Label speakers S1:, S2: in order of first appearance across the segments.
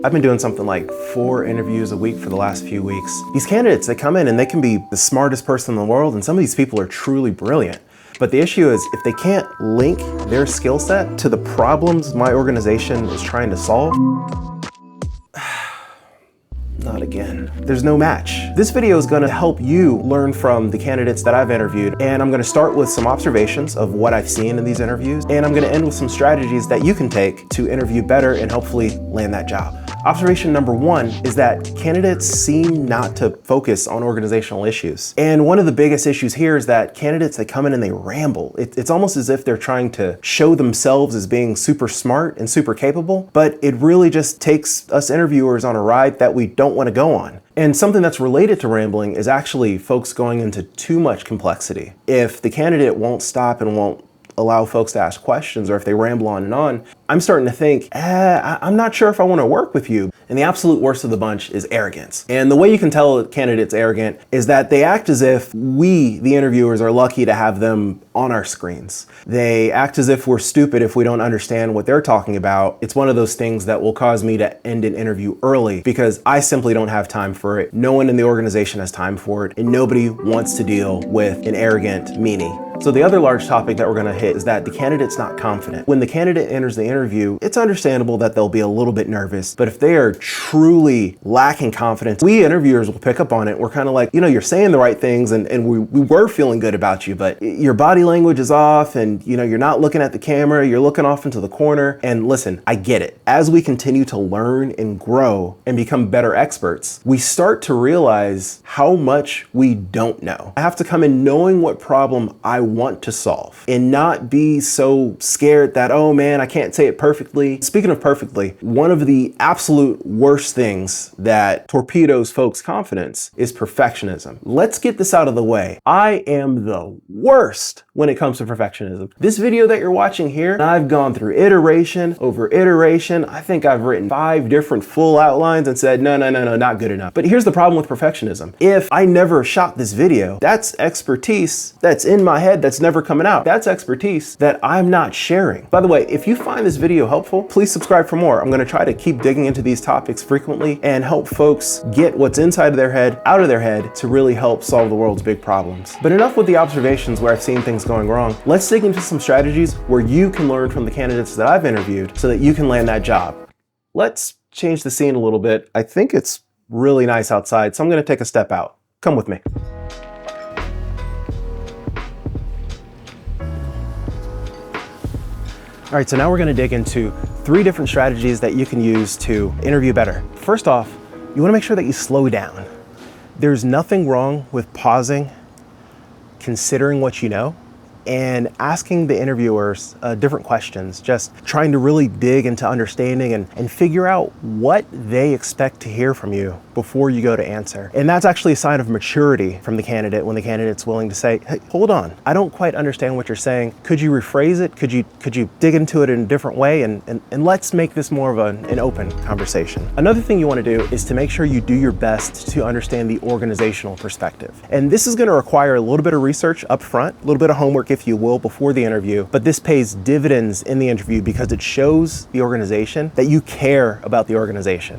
S1: I've been doing something like 4 interviews a week for the last few weeks. These candidates, they come in and they can be the smartest person in the world, and some of these people are truly brilliant. But the issue is, if they can't link their skill set to the problems my organization is trying to solve, not again. There's no match. This video is gonna help you learn from the candidates that I've interviewed, and I'm gonna start with some observations of what I've seen in these interviews, and I'm gonna end with some strategies that you can take to interview better and hopefully land that job. Observation number 1 is that candidates seem not to focus on organizational issues. And one of the biggest issues here is that candidates, they come in and they ramble. It's almost as if they're trying to show themselves as being super smart and super capable, but it really just takes us interviewers on a ride that we don't want to go on. And something that's related to rambling is actually folks going into too much complexity. If the candidate won't stop and won't allow folks to ask questions, or if they ramble on, I'm starting to think, I'm not sure if I want to work with you. And the absolute worst of the bunch is arrogance. And the way you can tell a candidate's arrogant is that they act as if we, the interviewers, are lucky to have them on our screens. They act as if we're stupid if we don't understand what they're talking about. It's one of those things that will cause me to end an interview early because I simply don't have time for it. No one in the organization has time for it, and nobody wants to deal with an arrogant meanie. So the other large topic that we're gonna hit is that the candidate's not confident. When the candidate enters the interview, it's understandable that they'll be a little bit nervous, but if they are truly lacking confidence, we interviewers will pick up on it. We're kind of like, you're saying the right things and we were feeling good about you, but your body language is off and you're not looking at the camera, you're looking off into the corner. And listen, I get it. As we continue to learn and grow and become better experts, we start to realize how much we don't know. I have to come in knowing what problem I want to solve and not be so scared that, oh man, I can't say it perfectly. Speaking of perfectly, one of the absolute worst things that torpedoes folks' confidence is perfectionism. Let's get this out of the way. I am the worst when it comes to perfectionism. This video that you're watching here, I've gone through iteration over iteration. I think I've written 5 different full outlines and said, no, not good enough. But here's the problem with perfectionism. If I never shot this video, that's expertise that's in my head that's never coming out. That's expertise that I'm not sharing. By the way, if you find this video helpful, please subscribe for more. I'm gonna try to keep digging into these topics frequently and help folks get what's inside of their head out of their head to really help solve the world's big problems. But enough with the observations where I've seen things going wrong. Let's dig into some strategies where you can learn from the candidates that I've interviewed so that you can land that job. Let's change the scene a little bit. I think it's really nice outside, so I'm gonna take a step out. Come with me. All right, so now we're gonna dig into 3 different strategies that you can use to interview better. First off, you wanna make sure that you slow down. There's nothing wrong with pausing, considering what you know, and asking the interviewers different questions, just trying to really dig into understanding and figure out what they expect to hear from you before you go to answer. And that's actually a sign of maturity from the candidate when the candidate's willing to say, hey, hold on, I don't quite understand what you're saying. Could you rephrase it? Could you dig into it in a different way? And let's make this more of an open conversation. Another thing you want to do is to make sure you do your best to understand the organizational perspective. And this is going to require a little bit of research up front, a little bit of homework, if you will, before the interview, but this pays dividends in the interview because it shows the organization that you care about the organization.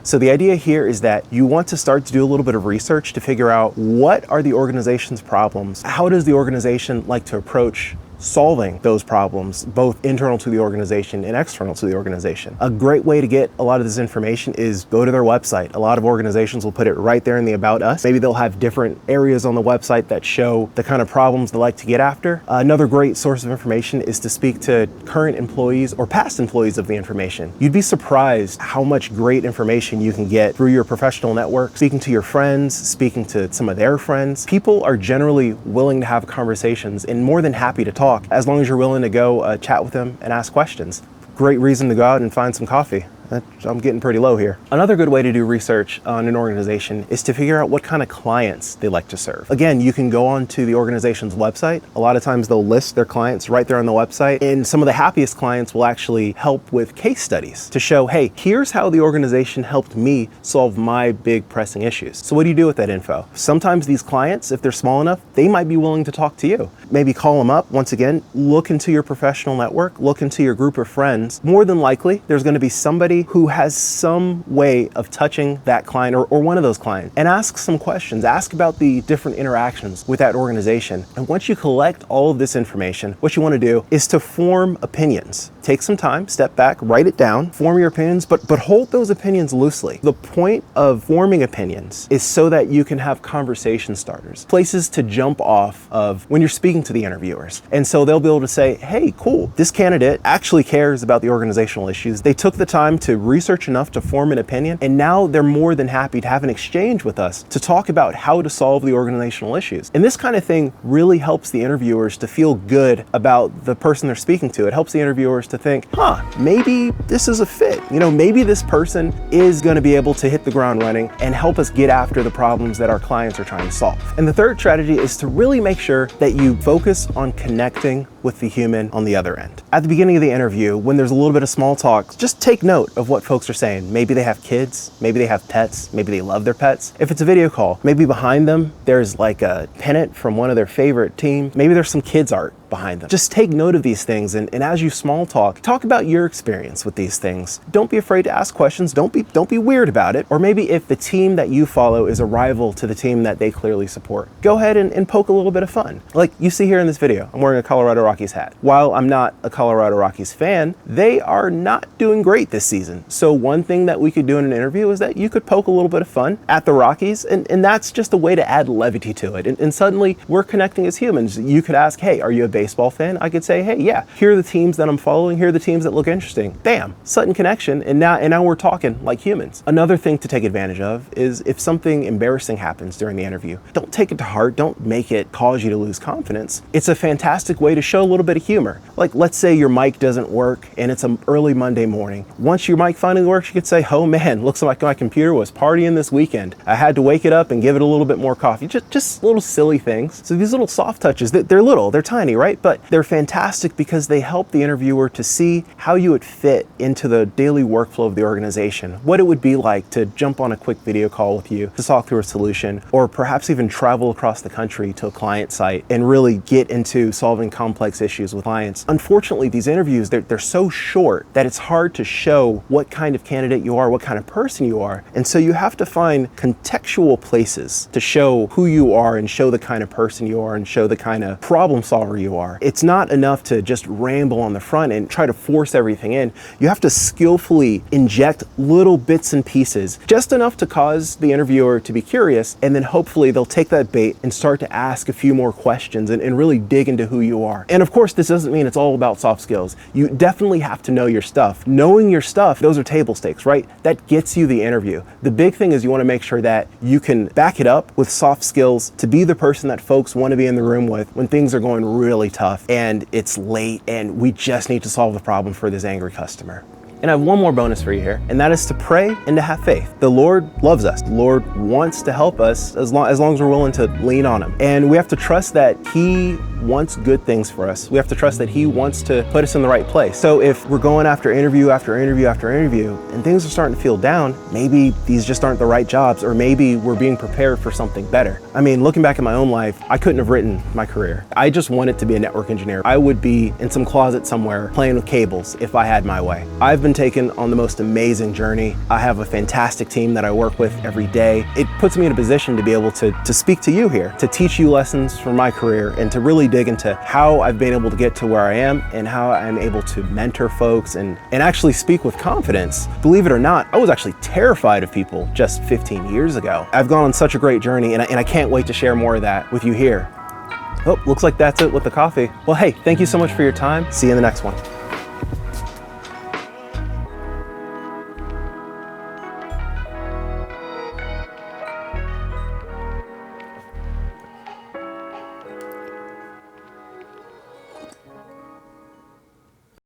S1: So the idea here is that you want to start to do a little bit of research to figure out what are the organization's problems, how does the organization like to approach solving those problems, both internal to the organization and external to the organization. A great way to get a lot of this information is go to their website. A lot of organizations will put it right there in the About Us. Maybe they'll have different areas on the website that show the kind of problems they like to get after. Another great source of information is to speak to current employees or past employees of the information. You'd be surprised how much great information you can get through your professional network, speaking to your friends, speaking to some of their friends. People are generally willing to have conversations and more than happy to talk as long as you're willing to go chat with them and ask questions. Great reason to go out and find some coffee I'm getting pretty low here. Another good way to do research on an organization is to figure out what kind of clients they like to serve. Again, you can go onto the organization's website. A lot of times they'll list their clients right there on the website, and some of the happiest clients will actually help with case studies to show, hey, here's how the organization helped me solve my big pressing issues. So what do you do with that info? Sometimes these clients, if they're small enough, they might be willing to talk to you. Maybe call them up. Once again, look into your professional network, look into your group of friends. More than likely, there's going to be somebody who has some way of touching that client or one of those clients, and ask some questions. Ask about the different interactions with that organization. And once you collect all of this information, what you want to do is to form opinions. Take some time, step back, write it down, form your opinions, but hold those opinions loosely. The point of forming opinions is so that you can have conversation starters, places to jump off of when you're speaking to the interviewers. And so they'll be able to say, hey, cool, this candidate actually cares about the organizational issues. They took the time to research enough to form an opinion, and now they're more than happy to have an exchange with us to talk about how to solve the organizational issues. And this kind of thing really helps the interviewers to feel good about the person they're speaking to. It helps the interviewers to think, maybe this is a fit. Maybe this person is going to be able to hit the ground running and help us get after the problems that our clients are trying to solve. And the third strategy is to really make sure that you focus on connecting with the human on the other end. At the beginning of the interview, when there's a little bit of small talk, just take note of what folks are saying. Maybe they have kids, maybe they have pets, maybe they love their pets. If it's a video call, maybe behind them there's like a pennant from one of their favorite teams. Maybe there's some kids art behind them. Just take note of these things, and as you small talk about your experience with these things. Don't be afraid to ask questions. Don't be weird about it. Or maybe if the team that you follow is a rival to the team that they clearly support, go ahead and poke a little bit of fun. Like you see here in this video, I'm wearing a Colorado Rockies hat. While I'm not a Colorado Rockies fan, they are not doing great this season. So one thing that we could do in an interview is that you could poke a little bit of fun at the Rockies, and that's just a way to add levity to it. And suddenly we're connecting as humans. You could ask, hey, are you a baseball fan? I could say, hey, yeah, here are the teams that I'm following. Here are the teams that look interesting. Bam, sudden connection, and now we're talking like humans. Another thing to take advantage of is if something embarrassing happens during the interview, don't take it to heart. Don't make it cause you to lose confidence. It's a fantastic way to show a little bit of humor. Like, let's say your mic doesn't work and it's an early Monday morning. Once your mic finally works, you could say, oh man, looks like my computer was partying this weekend. I had to wake it up and give it a little bit more coffee. Just little silly things. So these little soft touches, they're little, they're tiny, right? But they're fantastic because they help the interviewer to see how you would fit into the daily workflow of the organization, what it would be like to jump on a quick video call with you to talk through a solution, or perhaps even travel across the country to a client site and really get into solving complex issues with clients. Unfortunately, these interviews, they're so short that it's hard to show what kind of candidate you are, what kind of person you are. And so you have to find contextual places to show who you are and show the kind of person you are and show the kind of problem solver you are. It's not enough to just ramble on the front and try to force everything in. You have to skillfully inject little bits and pieces, just enough to cause the interviewer to be curious, and then hopefully they'll take that bait and start to ask a few more questions and really dig into who you are. And of course, this doesn't mean it's all about soft skills. You definitely have to know your stuff. Knowing your stuff, those are table stakes, right? That gets you the interview. The big thing is you want to make sure that you can back it up with soft skills to be the person that folks want to be in the room with when things are going really tough and it's late and we just need to solve the problem for this angry customer. And I have one more bonus for you here, and that is to pray and to have faith. The Lord loves us. The Lord wants to help us as long as we're willing to lean on Him. And we have to trust that He wants good things for us. We have to trust that He wants to put us in the right place. So if we're going after interview after interview after interview and things are starting to feel down, maybe these just aren't the right jobs, or maybe we're being prepared for something better. I mean, looking back at my own life, I couldn't have written my career. I just wanted to be a network engineer. I would be in some closet somewhere playing with cables if I had my way. I've been taken on the most amazing journey. I have a fantastic team that I work with every day. It puts me in a position to be able to speak to you here, to teach you lessons from my career, and to really dig into how I've been able to get to where I am and how I'm able to mentor folks and actually speak with confidence. Believe it or not, I was actually terrified of people just 15 years ago. I've gone on such a great journey, and I can't wait to share more of that with you here. Oh, looks like that's it with the coffee. Well, hey, thank you so much for your time. See you in the next one.